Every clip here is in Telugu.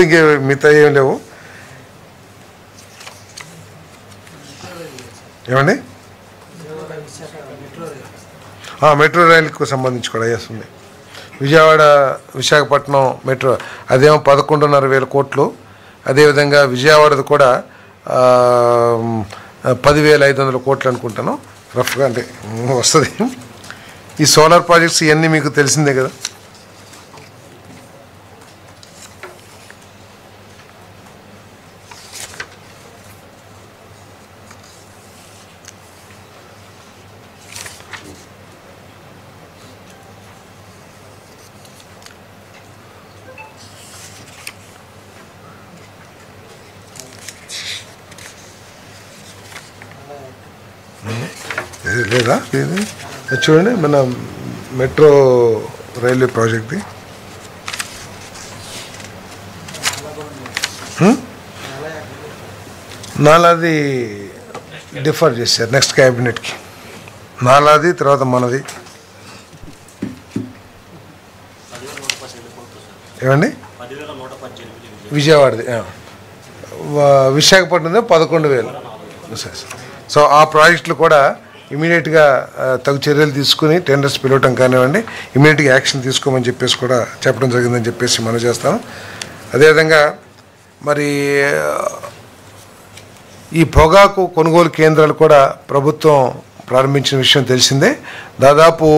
దీంట్లో ఇంకే మిగతా ఏం లేవు. ఏమండి మెట్రో రైలుకు సంబంధించి కూడా ఉంది. విజయవాడ విశాఖపట్నం మెట్రో అదేమో 11,500 కోట్లు. అదేవిధంగా విజయవాడది కూడా 10,500 కోట్లు అనుకుంటాను రఫ్గా, అంటే వస్తుంది. ఈ సోలార్ ప్రాజెక్ట్స్ ఇవన్నీ మీకు తెలిసిందే కదా. లేదా ఇది చూడండి మన మెట్రో రైల్వే ప్రాజెక్ట్ది. నాలాది డిఫర్ చేశారు నెక్స్ట్ క్యాబినెట్కి. నాలాది తర్వాత మనది. ఏమండి విజయవాడది, విశాఖపట్నంలో 11,000. సో ఆ ప్రాజెక్టులు కూడా ఇమీడియట్గా తగు చర్యలు తీసుకుని టెండర్స్ పిలవటం కానివ్వండి, ఇమీడియట్గా యాక్షన్ తీసుకోమని చెప్పేసి కూడా చెప్పడం జరిగిందని చెప్పేసి మనం చేస్తాం. అదేవిధంగా మరి ఈ పొగాకు కొనుగోలు కేంద్రాలు కూడా ప్రభుత్వం ప్రారంభించిన విషయం తెలిసిందే. దాదాపు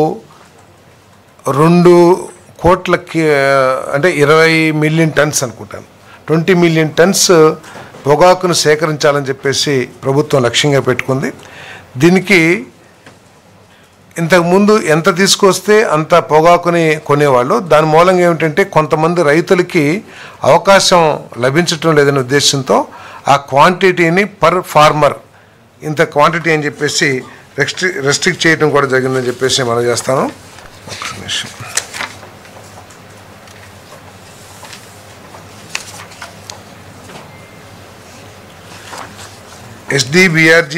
2 కోట్లకి అంటే 20 మిలియన్ టన్స్ అనుకుంటాను, 20 మిలియన్ టన్స్ పొగాకును సేకరించాలని చెప్పేసి ప్రభుత్వం లక్ష్యంగా పెట్టుకుంది. దీనికి ఇంతకుముందు ఎంత తీసుకొస్తే అంత పొగాకుని కొనేవాళ్ళు. దాని మూలంగా ఏమిటంటే కొంతమంది రైతులకి అవకాశం లభించటం లేదనే ఉద్దేశంతో ఆ క్వాంటిటీని పర్ ఫార్మర్ ఇంత క్వాంటిటీ అని చెప్పేసి రెస్ట్రిక్ట్ చేయడం కూడా జరిగిందని చెప్పేసి మనం చేస్తాను. ఒక్క నిమిషం. SDBRG